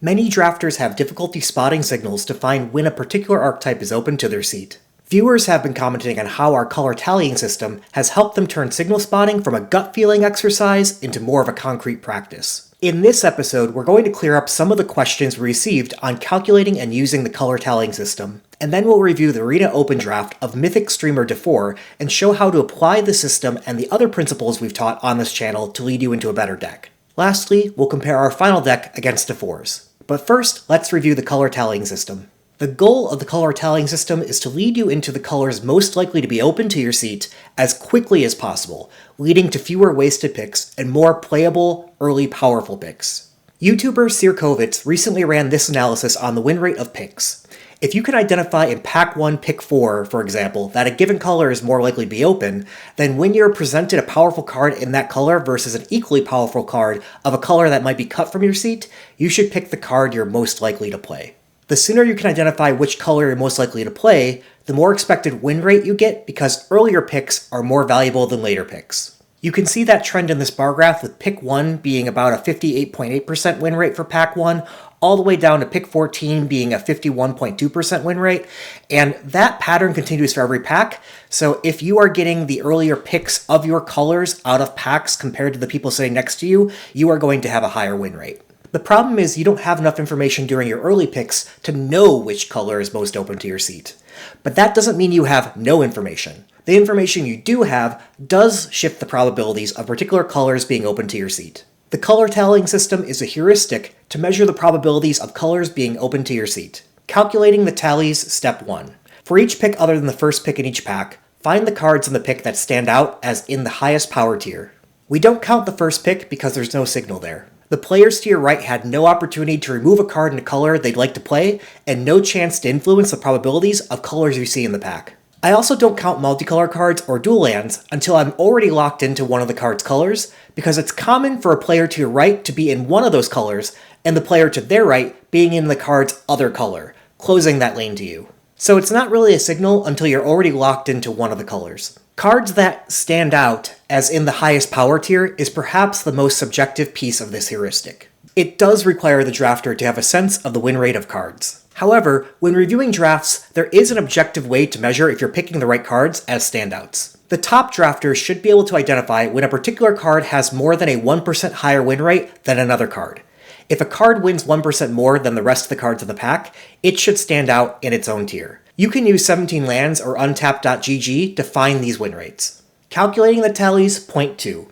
Many drafters have difficulty spotting signals to find when a particular archetype is open to their seat. Viewers have been commenting on how our color tallying system has helped them turn signal spotting from a gut feeling exercise into more of a concrete practice. In this episode, we're going to clear up some of the questions we received on calculating and using the color tallying system, and then we'll review the Arena Open draft of Mythic Streamer DeFore and show how to apply the system and the other principles we've taught on this channel to lead you into a better deck. Lastly, we'll compare our final deck against DeFore's. But first, let's review the color tallying system. The goal of the color tallying system is to lead you into the colors most likely to be open to your seat as quickly as possible, leading to fewer wasted picks and more playable, early powerful picks. YouTuber Sirkovitz recently ran this analysis on the win rate of picks. If you can identify in Pack 1 Pick 4, for example, that a given color is more likely to be open, then when you're presented a powerful card in that color versus an equally powerful card of a color that might be cut from your seat, you should pick the card you're most likely to play. The sooner you can identify which color you're most likely to play, the more expected win rate you get because earlier picks are more valuable than later picks. You can see that trend in this bar graph with Pick 1 being about a 58.8% win rate for Pack 1, all the way down to Pick 14 being a 51.2% win rate, and that pattern continues for every pack, so if you are getting the earlier picks of your colors out of packs compared to the people sitting next to you, you are going to have a higher win rate. The problem is you don't have enough information during your early picks to know which color is most open to your seat. But that doesn't mean you have no information. The information you do have does shift the probabilities of particular colors being open to your seat. The color tallying system is a heuristic to measure the probabilities of colors being open to your seat. Calculating the tallies, step 1. For each pick other than the first pick in each pack, find the cards in the pick that stand out as in the highest power tier. We don't count the first pick because there's no signal there. The players to your right had no opportunity to remove a card in a color they'd like to play, and no chance to influence the probabilities of colors you see in the pack. I also don't count multicolor cards or dual lands until I'm already locked into one of the card's colors, because it's common for a player to your right to be in one of those colors, and the player to their right being in the card's other color, closing that lane to you. So it's not really a signal until you're already locked into one of the colors. Cards that stand out as in the highest power tier is perhaps the most subjective piece of this heuristic. It does require the drafter to have a sense of the win rate of cards. However, when reviewing drafts, there is an objective way to measure if you're picking the right cards as standouts. The top drafter should be able to identify when a particular card has more than a 1% higher win rate than another card. If a card wins 1% more than the rest of the cards in the pack, it should stand out in its own tier. You can use 17 lands or untap.gg to find these win rates. Calculating the tallies, point 2.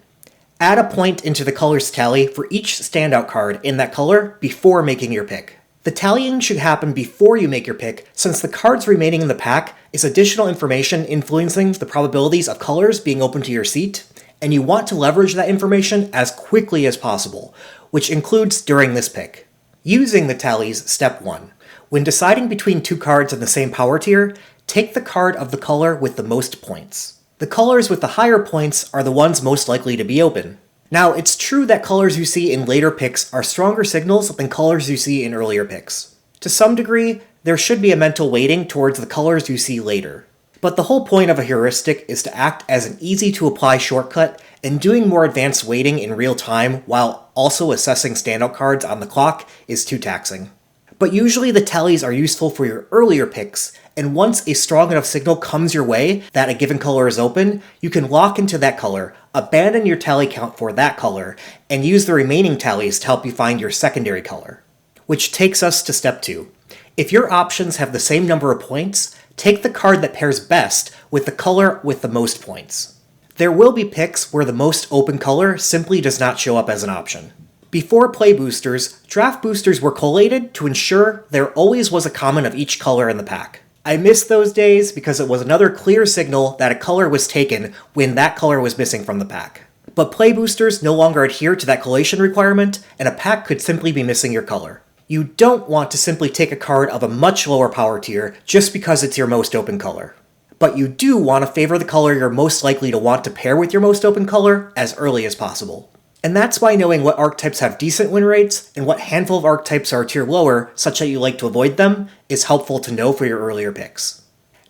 Add a point into the color's tally for each standout card in that color before making your pick. The tallying should happen before you make your pick, since the cards remaining in the pack is additional information influencing the probabilities of colors being open to your seat, and you want to leverage that information as quickly as possible, which includes during this pick. Using the tallies, step 1. When deciding between two cards in the same power tier, take the card of the color with the most points. The colors with the higher points are the ones most likely to be open. Now, it's true that colors you see in later picks are stronger signals than colors you see in earlier picks. To some degree, there should be a mental weighting towards the colors you see later. But the whole point of a heuristic is to act as an easy-to-apply shortcut, and doing more advanced weighting in real time while also assessing standout cards on the clock is too taxing. But usually the tallies are useful for your earlier picks, and once a strong enough signal comes your way that a given color is open, you can lock into that color, abandon your tally count for that color, and use the remaining tallies to help you find your secondary color. Which takes us to step 2. If your options have the same number of points, take the card that pairs best with the color with the most points. There will be picks where the most open color simply does not show up as an option. Before play boosters, draft boosters were collated to ensure there always was a common of each color in the pack. I miss those days because it was another clear signal that a color was taken when that color was missing from the pack. But play boosters no longer adhere to that collation requirement, and a pack could simply be missing your color. You don't want to simply take a card of a much lower power tier just because it's your most open color. But you do want to favor the color you're most likely to want to pair with your most open color as early as possible. And that's why knowing what archetypes have decent win rates and what handful of archetypes are a tier lower such that you like to avoid them is helpful to know for your earlier picks.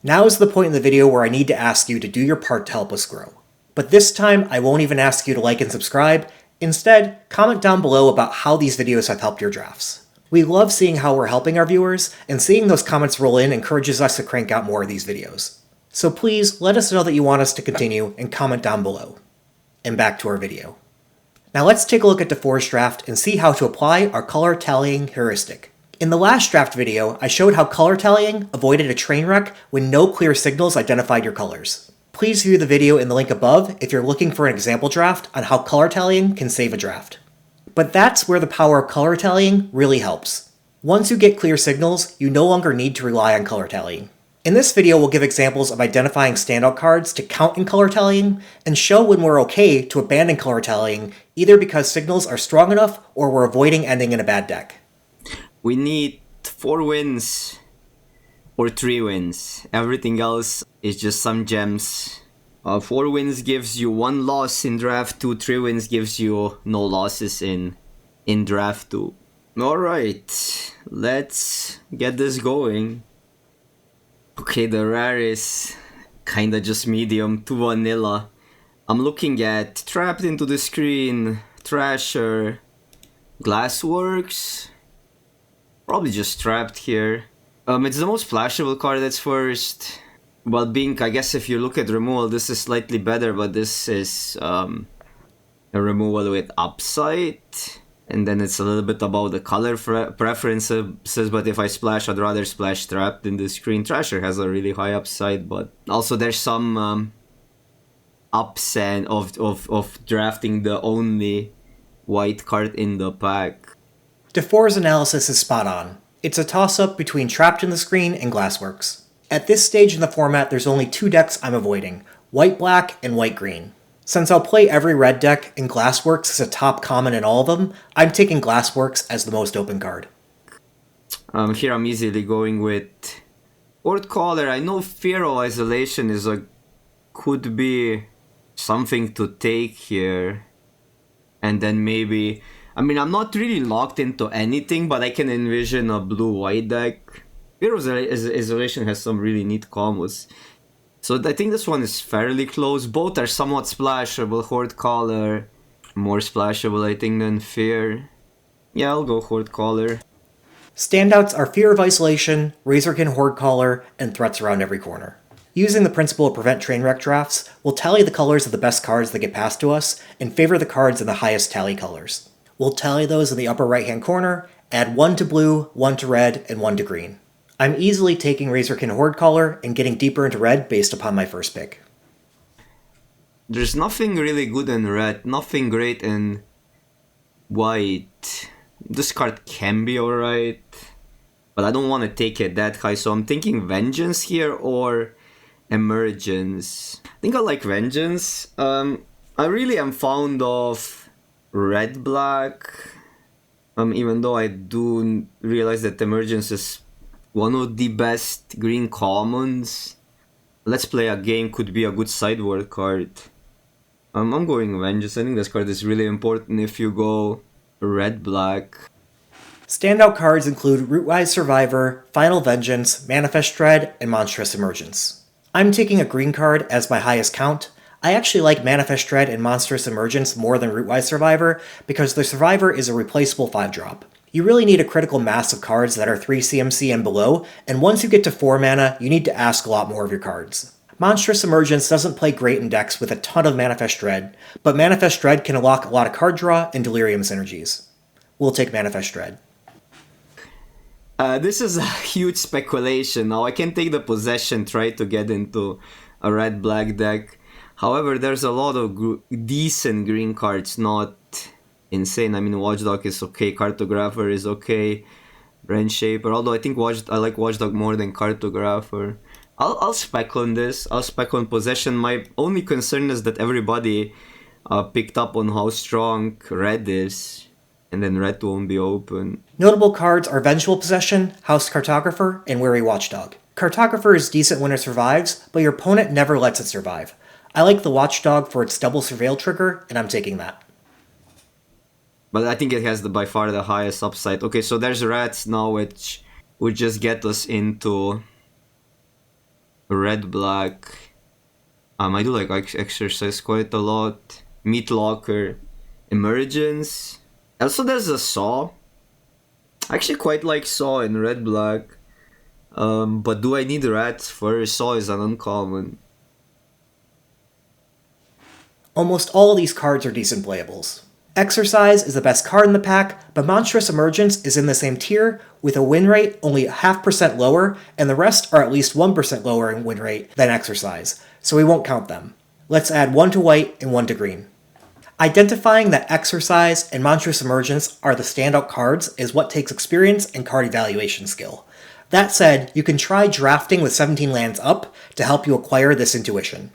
Now is the point in the video where I need to ask you to do your part to help us grow. But this time I won't even ask you to like and subscribe. Instead, comment down below about how these videos have helped your drafts. We love seeing how we're helping our viewers, and seeing those comments roll in encourages us to crank out more of these videos. So please let us know that you want us to continue and comment down below. And back to our video. Now let's take a look at Dufour's draft and see how to apply our color tallying heuristic. In the last draft video, I showed how color tallying avoided a train wreck when no clear signals identified your colors. Please view the video in the link above if you're looking for an example draft on how color tallying can save a draft. But that's where the power of color tallying really helps. Once you get clear signals, you no longer need to rely on color tallying. In this video, we'll give examples of identifying standout cards to count in color tallying, and show when we're okay to abandon color tallying, either because signals are strong enough or we're avoiding ending in a bad deck. We need 4 wins or 3 wins. Everything else is just some gems. 4 wins gives you 1 loss in draft 2, 3 wins gives you no losses in draft 2. Alright, let's get this going. Okay, the rare is kinda just medium to vanilla. I'm looking at Trapped into the Screen, Thrasher, Glassworks. Probably just Trapped here. It's the most splashable card that's first. Well, being, I guess if you look at removal, this is slightly better, but this is a removal with upside. And then it's a little bit about the color preferences, but if I splash, I'd rather splash Trapped in the Screen. Thrasher has a really high upside, but also there's some upside of drafting the only white card in the pack. Dufour's analysis is spot on. It's a toss-up between Trapped in the Screen and Glassworks. At this stage in the format, there's only 2 decks I'm avoiding, white-black and white-green. Since I'll play every red deck and Glassworks is a top common in all of them, I'm taking Glassworks as the most open card. Here I'm easily going with Portcaller. I know Fear of Isolation could be something to take here. And then maybe, I mean, I'm not really locked into anything, but I can envision a blue-white deck. Fear of Isolation has some really neat combos. So I think this one is fairly close. Both are somewhat splashable. Hordecaller, more splashable I think than Fear. Yeah, I'll go Hordecaller. Standouts are Fear of Isolation, Razorkin Hordecaller, and threats around every corner. Using the principle of prevent train wreck drafts, we'll tally the colors of the best cards that get passed to us, and favor the cards in the highest tally colors. We'll tally those in the upper right hand corner, add 1 to blue, 1 to red, and 1 to green. I'm easily taking Razorkin Hordecaller and getting deeper into red based upon my first pick. There's nothing really good in red, nothing great in white. This card can be alright, but I don't want to take it that high, so I'm thinking Vengeance here or Emergence. I think I like Vengeance. I really am fond of red-black, even though I do realize that Emergence is one of the best green commons. Let's Play a Game could be a good sideboard card. I'm going Vengeance. I think this card is really important if you go red-black. Standout cards include Rootwise Survivor, Final Vengeance, Manifest Dread, and Monstrous Emergence. I'm taking a green card as my highest count. I actually like Manifest Dread and Monstrous Emergence more than Rootwise Survivor because the Survivor is a replaceable 5-drop. You really need a critical mass of cards that are 3 CMC and below, and once you get to 4 mana, you need to ask a lot more of your cards. Monstrous Emergence doesn't play great in decks with a ton of Manifest Dread, but Manifest Dread can unlock a lot of card draw and Delirium synergies. We'll take Manifest Dread. This is a huge speculation. Now I can take the possession, try to get into a red-black deck. However, there's a lot of decent green cards, not insane. I mean, Watchdog is okay, Cartographer is okay, Brain Shaper, although I think I like Watchdog more than Cartographer. I'll spec on this, I'll spec on possession. My only concern is that everybody picked up on how strong red is, and then red won't be open. Notable cards are Vengeful Possession, House Cartographer, and Wary Watchdog. Cartographer is decent when it survives, but your opponent never lets it survive. I like the Watchdog for its double surveil trigger, and I'm taking that. But I think it has by far the highest upside. Okay, so there's Rats now, which would just get us into red-black. I do like Exercise quite a lot. Meat Locker, Emergence. Also, there's a Saw. I actually quite like Saw in red black. But do I need rats first? Saw is an uncommon. Almost all of these cards are decent playables. Exercise is the best card in the pack, but Monstrous Emergence is in the same tier, with a win rate only 0.5% lower, and the rest are at least 1% lower in win rate than Exercise, so we won't count them. Let's add 1 to white and 1 to green. Identifying that Exercise and Monstrous Emergence are the standout cards is what takes experience and card evaluation skill. That said, you can try drafting with 17 lands up to help you acquire this intuition.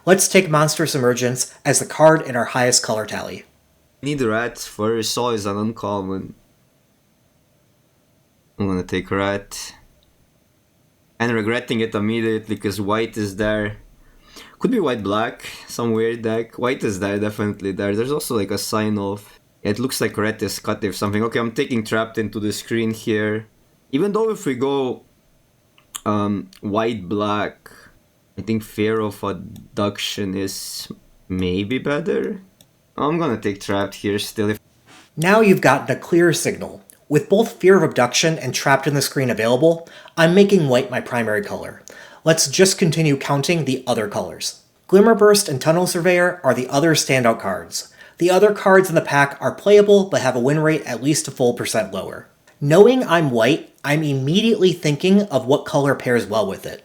Let's take Monstrous Emergence as the card in our highest color tally. Need rats first. Saw is an uncommon. I'm gonna take rat. And regretting it immediately because white is there. Could be white-black, some weird deck. White is there, definitely there. There's also like a sign of... It looks like red is cut if something. Okay, I'm taking Trapped into the screen here. Even though if we go white-black, I think Fear of Abduction is maybe better. I'm gonna take Trapped here still. Now you've gotten a clear signal. With both Fear of Abduction and Trapped in the screen available, I'm making white my primary color. Let's just continue counting the other colors. Glimmerburst and Tunnel Surveyor are the other standout cards. The other cards in the pack are playable but have a win rate at least a full percent lower. Knowing I'm white, I'm immediately thinking of what color pairs well with it.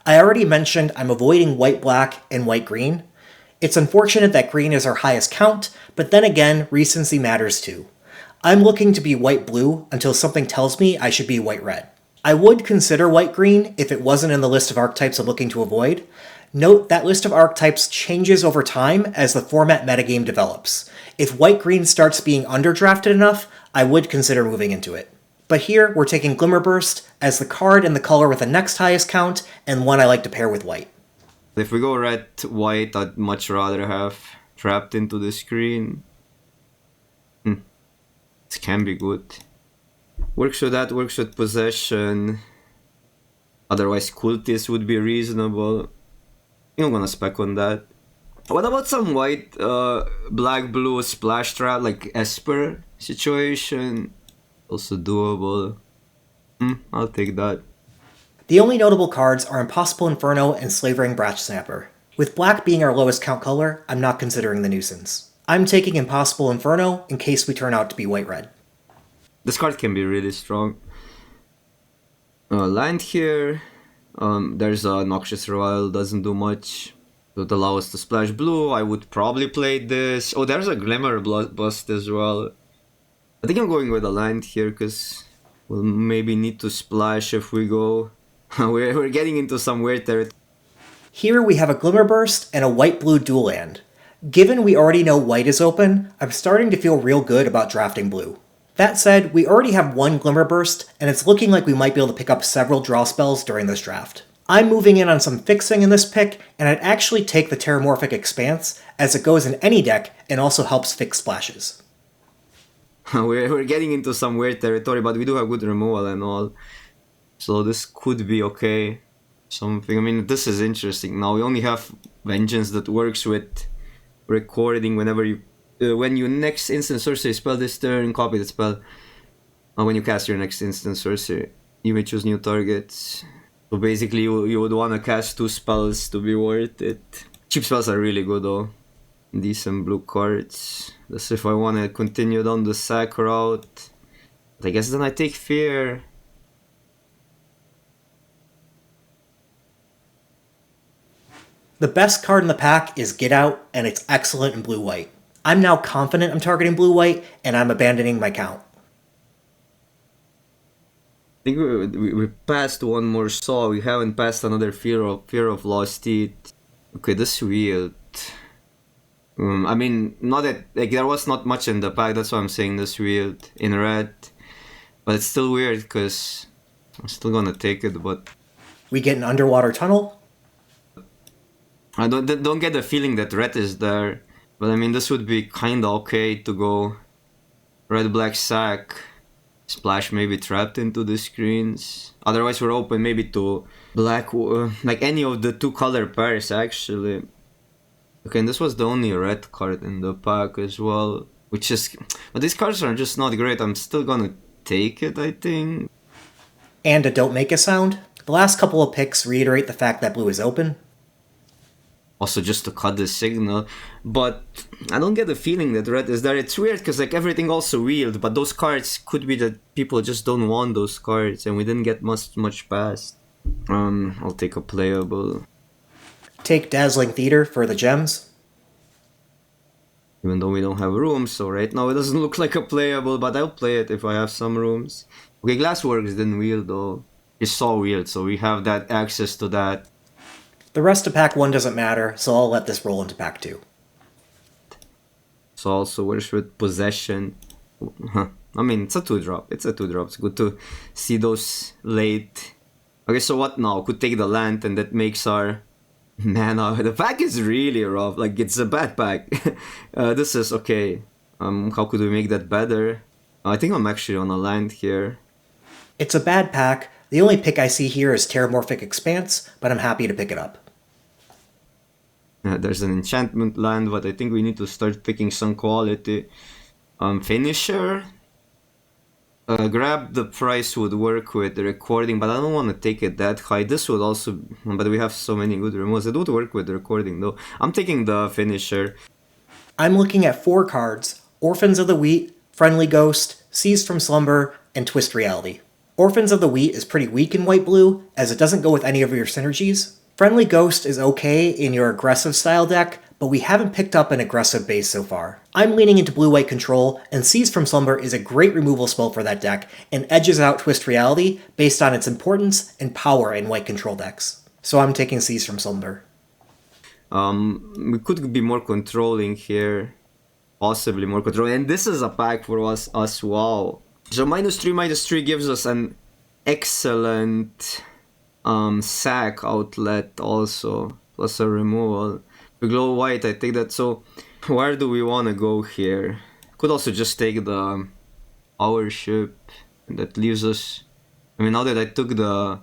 I already mentioned I'm avoiding white-black and white-green. It's unfortunate that green is our highest count, but then again, recency matters too. I'm looking to be white-blue until something tells me I should be white-red. I would consider white-green if it wasn't in the list of archetypes I'm looking to avoid. Note that list of archetypes changes over time as the format metagame develops. If white-green starts being underdrafted enough, I would consider moving into it. But here, we're taking Glimmerburst as the card and the color with the next highest count, and one I like to pair with white. If we go red-white, I'd much rather have Trapped into the screen. This can be good. Works with that, works with Possession. Otherwise, Cultist would be reasonable. I'm gonna spec on that. What about some white, black-blue splash trap, like Esper situation? Also doable. I'll take that. The only notable cards are Impossible Inferno and Slavering Bratch Snapper. With black being our lowest count color, I'm not considering the nuisance. I'm taking Impossible Inferno in case we turn out to be white-red. This card can be really strong. Land here. There's a Noxious Royal, doesn't do much. It would allow us to splash blue. I would probably play this. Oh, there's a Glimmer Bust as well. I think I'm going with a land here because we'll maybe need to splash if we go. We're getting into some weird territory. Here we have a Glimmerburst and a white-blue dual land. Given we already know white is open, I'm starting to feel real good about drafting blue. That said, we already have one Glimmerburst, and it's looking like we might be able to pick up several draw spells during this draft. I'm moving in on some fixing in this pick, and I'd actually take the Terramorphic Expanse, as it goes in any deck and also helps fix splashes. We're getting into some weird territory, but we do have good removal and all. So this could be okay. Something, I mean, this is interesting. Now we only have Vengeance that works with recording whenever you... when you next instant sorcery spell this turn, copy the spell. When you cast your next instant sorcery, you may choose new targets. So basically you would want to cast 2 spells to be worth it. Cheap spells are really good though. Decent blue cards. That's if I want to continue down the sack route. But I guess then I take Fear. The best card in the pack is Get Out, and it's excellent in blue-white. I'm now confident I'm targeting blue-white, and I'm abandoning my count. I think we passed one more Saw. We haven't passed another Fear of Lost Teeth. Okay, this is weird. I mean, not that like there was not much in the pack. That's why I'm saying this weird in red, but it's still weird because I'm still gonna take it. But We get an Underwater Tunnel. I don't get the feeling that red is there. But I mean, this would be kinda okay to go red-black sack, splash maybe Trapped into the screens. Otherwise, we're open maybe to black, like any of the 2 color pairs actually. Okay, and this was the only red card in the pack as well, which is... But these cards are just not great. I'm still gonna take it, I think. And a don't make a sound. The last couple of picks reiterate the fact that blue is open. Also just to cut the signal, but I don't get the feeling that red is there. It's weird because like everything also wheeled, but those cards could be that people just don't want those cards and we didn't get much past. I'll take a playable. Take Dazzling Theater for the gems. Even though we don't have rooms, so right now it doesn't look like a playable, but I'll play it if I have some rooms. Okay, Glassworks didn't wheel though. It's so weird, so we have that access to that. The rest of pack 1 doesn't matter, so I'll let this roll into pack 2. So also works with possession. I mean, it's a 2-drop. It's good to see those late. Okay, so what now? Could take the land and that makes our mana. The pack is really rough. Like, it's a bad pack. This is okay. How could we make that better? I think I'm actually on a land here. It's a bad pack. The only pick I see here is Terramorphic Expanse, but I'm happy to pick it up. There's an enchantment land, but I think we need to start picking some quality. Finisher. Grab the price would work with the recording, but I don't want to take it that high. This would also, but we have so many good removes. It would work with the recording though. I'm taking the finisher. I'm looking at 4 cards: Orphans of the Wheat, Friendly Ghost, Seized from Slumber, and Twist Reality. Orphans of the Wheat is pretty weak in white-blue, as it doesn't go with any of your synergies. Friendly Ghost is okay in your aggressive style deck, but we haven't picked up an aggressive base so far. I'm leaning into blue-white control, and Seized from Slumber is a great removal spell for that deck, and edges out Twist Reality based on its importance and power in white control decks. So I'm taking Seized from Slumber. We could be more controlling here. Possibly more controlling. And this is a pack for us, wow. So -3/-3 gives us an excellent sack outlet also, plus a removal. We glow white, I take that. So where do we want to go here? Could also just take the our ship, and that leaves us. I mean, now that I took the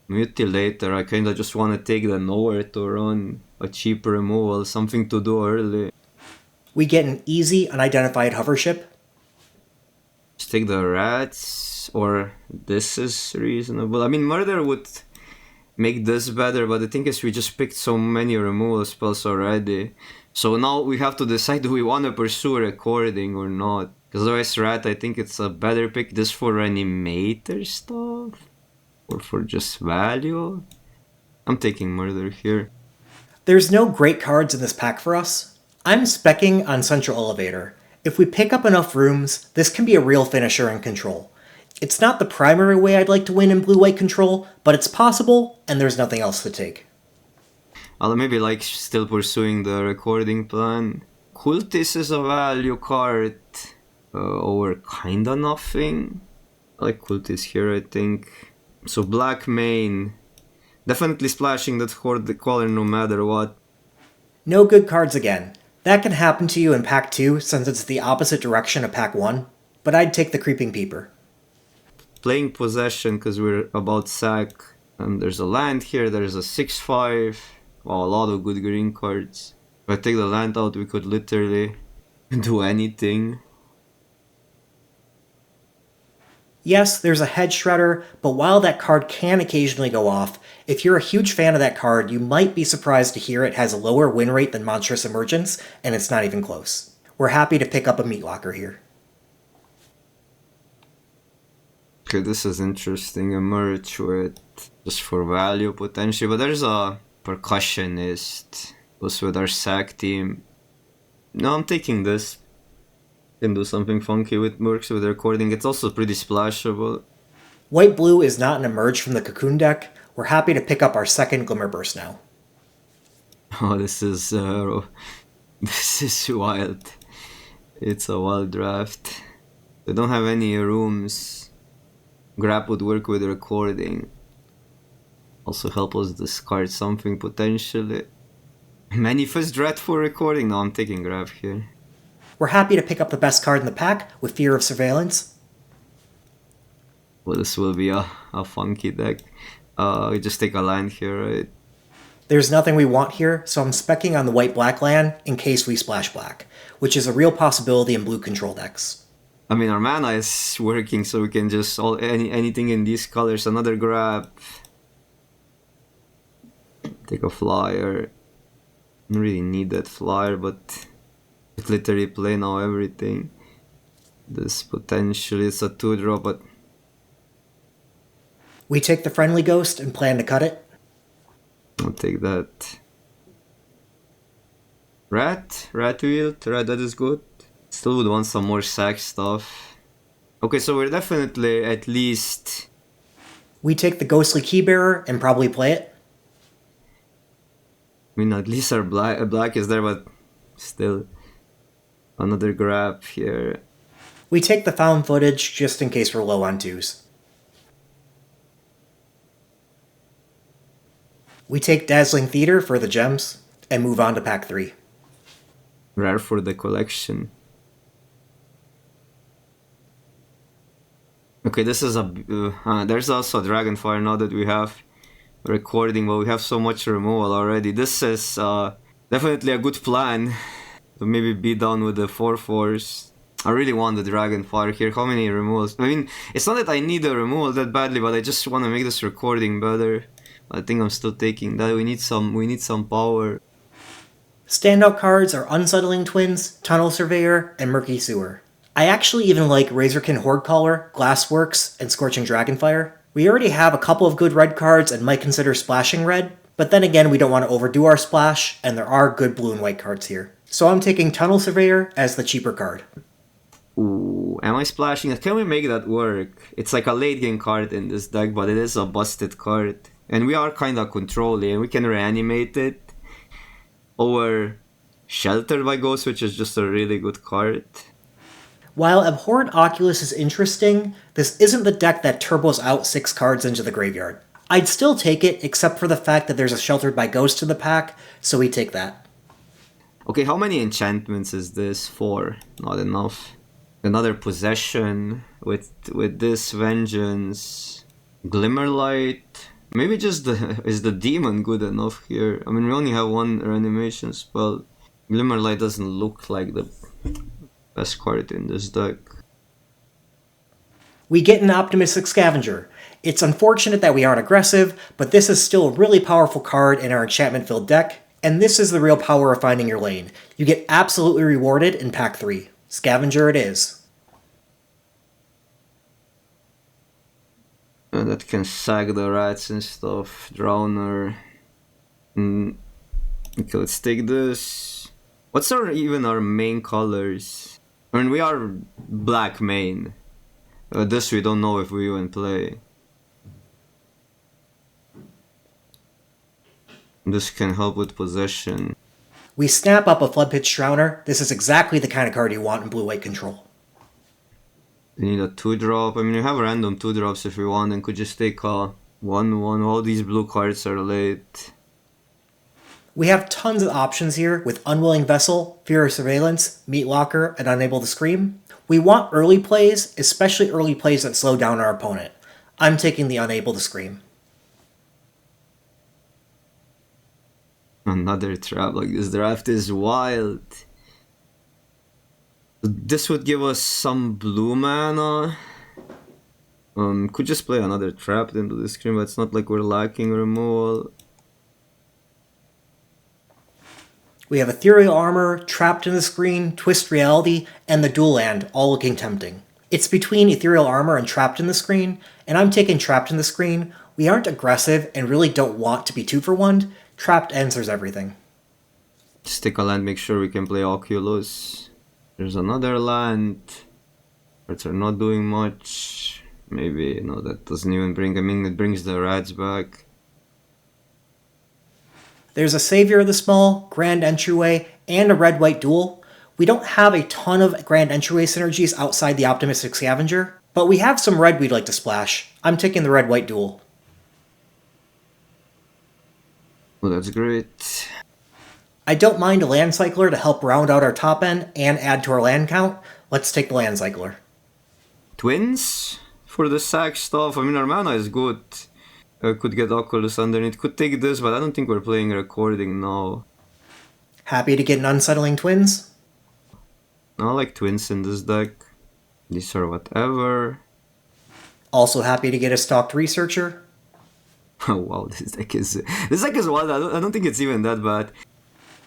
mutilator, I kind of just want to take the nowhere to run, a cheap removal, something to do early. We get an easy unidentified hover ship. Just take the rats, or this is reasonable. I mean, murder would make this better, but the thing is we just picked so many removal spells already. So now we have to decide, do we want to pursue recording or not? Because otherwise rat, I think it's a better pick. This for animator stuff? Or for just value? I'm taking murder here. There's no great cards in this pack for us. I'm speccing on Central Elevator. If we pick up enough rooms, this can be a real finisher in control. It's not the primary way I'd like to win in blue-white control, but it's possible, and there's nothing else to take. I'll maybe like still pursuing the recording plan. Cultist is a value card over kinda nothing. I like Cultist here, I think. So black main. Definitely splashing that Horde color no matter what. No good cards again. That can happen to you in pack 2 since it's the opposite direction of pack 1, but I'd take the Creeping Peeper. Playing possession because we're about sack. And there's a land here, there's a 6/5. Wow, a lot of good green cards. If I take the land out, we could literally do anything. Yes, there's a Head Shredder, but while that card can occasionally go off, if you're a huge fan of that card, you might be surprised to hear it has a lower win rate than Monstrous Emergence, and it's not even close. We're happy to pick up a Meat Locker here. Okay, this is interesting. Emerge with just for value potentially, but there's a percussionist. Goes with our sack team. No, I'm taking this. Can do something funky with works with recording. It's also pretty splashable. White-blue is not an Emerge from the Cocoon deck. We're happy to pick up our second Glimmerburst now. Oh, this is wild. It's a wild draft. They don't have any rooms. Grab would work with recording. Also help us discard something potentially. Manifest Dread for recording. No, I'm taking grab here. We're happy to pick up the best card in the pack with Fear of Surveillance. Well, this will be a funky deck. We just take a land here, right? There's nothing we want here, so I'm speccing on the white-black land in case we splash black, which is a real possibility in blue control decks. I mean, our mana is working, so we can just anything in these colors. Another grab. Take a flyer. Don't really need that flyer, but it literally play now everything. This potentially is a 2-drop, but We take the friendly ghost and plan to cut it. I'll take that. Rat wield, rat, that is good. Still would want some more sack stuff. Okay, so we're definitely at least... We take the ghostly keybearer and probably play it. I mean, at least our black is there, but still. Another grab here. We take the found footage just in case we're low on 2s. We take Dazzling Theater for the gems and move on to pack 3. Rare for the collection. Okay, this is there's also a Dragonfire now that we have recording, but we have so much removal already. This is definitely a good plan to maybe be done with the 4/4s. I really want the Dragonfire here. How many removals? I mean, it's not that I need a removal that badly, but I just want to make this recording better. I think I'm still taking that. We need some power. Standout cards are Unsettling Twins, Tunnel Surveyor, and Murky Sewer. I actually even like Razorkin Hordecaller, Glassworks, and Scorching Dragonfire. We already have a couple of good red cards and might consider splashing red, but then again we don't want to overdo our splash, and there are good blue and white cards here. So I'm taking Tunnel Surveyor as the cheaper card. Ooh, am I splashing it? Can we make that work? It's like a late game card in this deck, but it is a busted card. And we are kinda controlling, and we can reanimate it. Or Sheltered by Ghost, which is just a really good card. While Abhorrent Oculus is interesting, this isn't the deck that turbos out 6 cards into the graveyard. I'd still take it, except for the fact that there's a Sheltered by Ghost in the pack, so we take that. Okay, how many enchantments is this? 4. Not enough. Another Possession with this Vengeance. Glimmerlight. Maybe just is the Demon good enough here? I mean, we only have one reanimation spell. Glimmerlight doesn't look like the best card in this deck. We get an Optimistic Scavenger. It's unfortunate that we aren't aggressive, but this is still a really powerful card in our enchantment-filled deck, and this is the real power of finding your lane. You get absolutely rewarded in pack 3. Scavenger it is. That can sack the rats and stuff. Drowner. Okay, let's take this. What's even our main colors? I mean, we are black main. This we don't know if we even play. This can help with possession. We snap up a Floodpitch Drowner. This is exactly the kind of card you want in blue-white control. We need a 2-drop. I mean, we have random 2-drops if we want, and could just take a 1/1. All these blue cards are late. We have tons of options here with Unwilling Vessel, Fear of Surveillance, Meat Locker, and Unable to Scream. We want early plays, especially early plays that slow down our opponent. I'm taking the Unable to Scream. Another trap. Like, this draft is wild. This would give us some blue mana. Could just play another trap into the screen, but it's not like we're lacking removal. We have Ethereal Armor, Trapped in the Screen, Twist Reality, and the Dual Land, all looking tempting. It's between Ethereal Armor and Trapped in the Screen, and I'm taking Trapped in the Screen. We aren't aggressive and really don't want to be 2-for-1. Trapped answers everything. Stick a land, make sure we can play Oculus. There's another land. Cards are not doing much. Maybe, no, that doesn't even bring, I mean, it brings the rats back. There's a Savior of the Small, Grand Entryway, and a red-white duel. We don't have a ton of Grand Entryway synergies outside the Optimistic Scavenger, but we have some red we'd like to splash. I'm taking the red-white duel. Oh, that's great. I don't mind a Land Cycler to help round out our top end and add to our land count. Let's take the Land Cycler. Twins? For the sack stuff, I mean, our mana is good. I could get Oculus underneath, could take this, but I don't think we're playing recording now. Happy to get an Unsettling Twins? I like twins in this deck. This or whatever. Also happy to get a stocked researcher. Oh wow, this deck is wild. I don't think it's even that bad.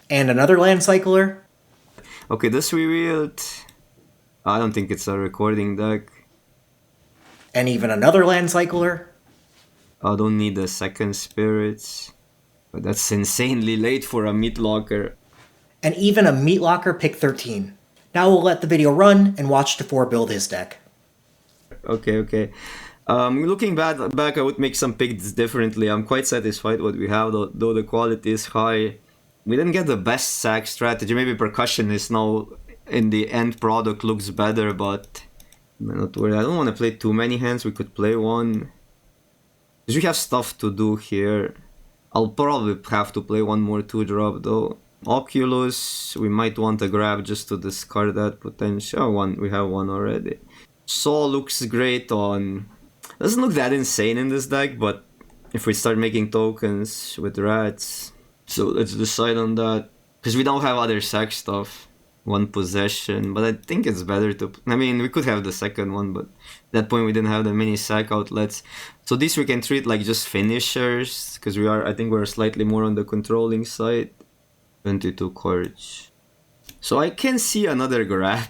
And another land cycler. Okay, this we wield. I don't think it's a recording deck. And even another land cycler. I don't need the second spirits. But that's insanely late for a meat locker. And even a meat locker pick 13. Now we'll let the video run and watch DeFore build his deck. Okay. Looking back, I would make some picks differently. I'm quite satisfied what we have, though the quality is high. We didn't get the best sack strategy. Maybe percussionist now in the end product looks better, but I'm not worried. I don't want to play too many hands. We could play one. Because we have stuff to do here. I'll probably have to play one more 2-drop though. Oculus, we might want to grab just to discard that potential. Oh, we have one already. Saw looks great on... Doesn't look that insane in this deck, but if we start making tokens with rats... So let's decide on that. Because we don't have other sack stuff. One possession, but I think it's better to... I mean, we could have the second one, but at that point we didn't have the many sack outlets. So this we can treat like just finishers, because I think we're slightly more on the controlling side. 22 cards. So I can see another grab.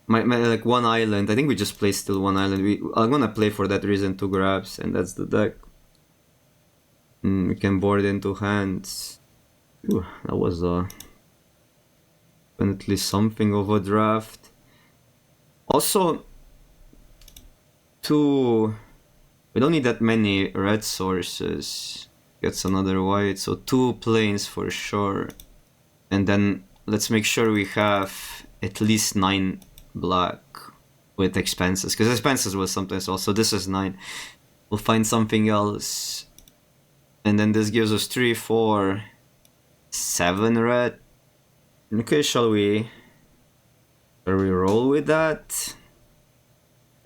my like one island. I think we just play still one island. I'm gonna play for that reason 2 grabs, and that's the deck. We can board into hands. Ooh, that was definitely something of a draft. Also, we don't need that many red sources. Gets another white, so 2 planes for sure. And then let's make sure we have at least 9 black with expenses, because expenses will sometimes also. This is 9. We'll find something else. And then this gives us 3, 4, 7 red. Okay, shall we roll with that?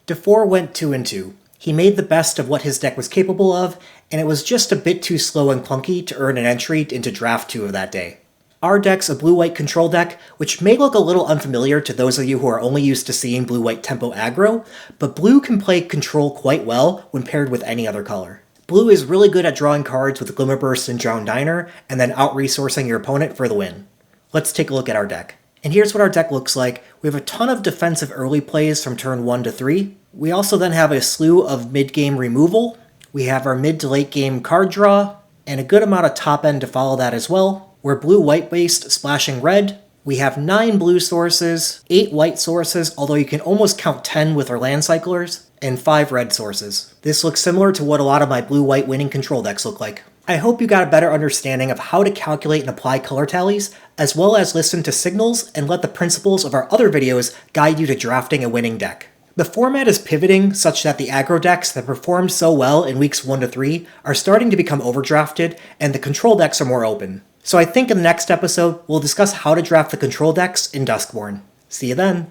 DeFore went 2 and 2. He made the best of what his deck was capable of, and it was just a bit too slow and clunky to earn an entry into Draft 2 of that day. Our deck's a blue-white control deck, which may look a little unfamiliar to those of you who are only used to seeing blue-white tempo aggro, but blue can play control quite well when paired with any other color. Blue is really good at drawing cards with Glimmerburst and Drowned Diner, and then out-resourcing your opponent for the win. Let's take a look at our deck. And here's what our deck looks like. We have a ton of defensive early plays from turn 1 to 3. We also then have a slew of mid-game removal. We have our mid to late game card draw, and a good amount of top end to follow that as well. We're blue-white based, splashing red. We have 9 blue sources, 8 white sources, although you can almost count 10 with our land cyclers, and 5 red sources. This looks similar to what a lot of my blue-white winning control decks look like. I hope you got a better understanding of how to calculate and apply color tallies, as well as listen to signals and let the principles of our other videos guide you to drafting a winning deck. The format is pivoting such that the aggro decks that performed so well in weeks 1 to 3 are starting to become overdrafted, and the control decks are more open. So I think in the next episode, we'll discuss how to draft the control decks in Duskmourn. See you then!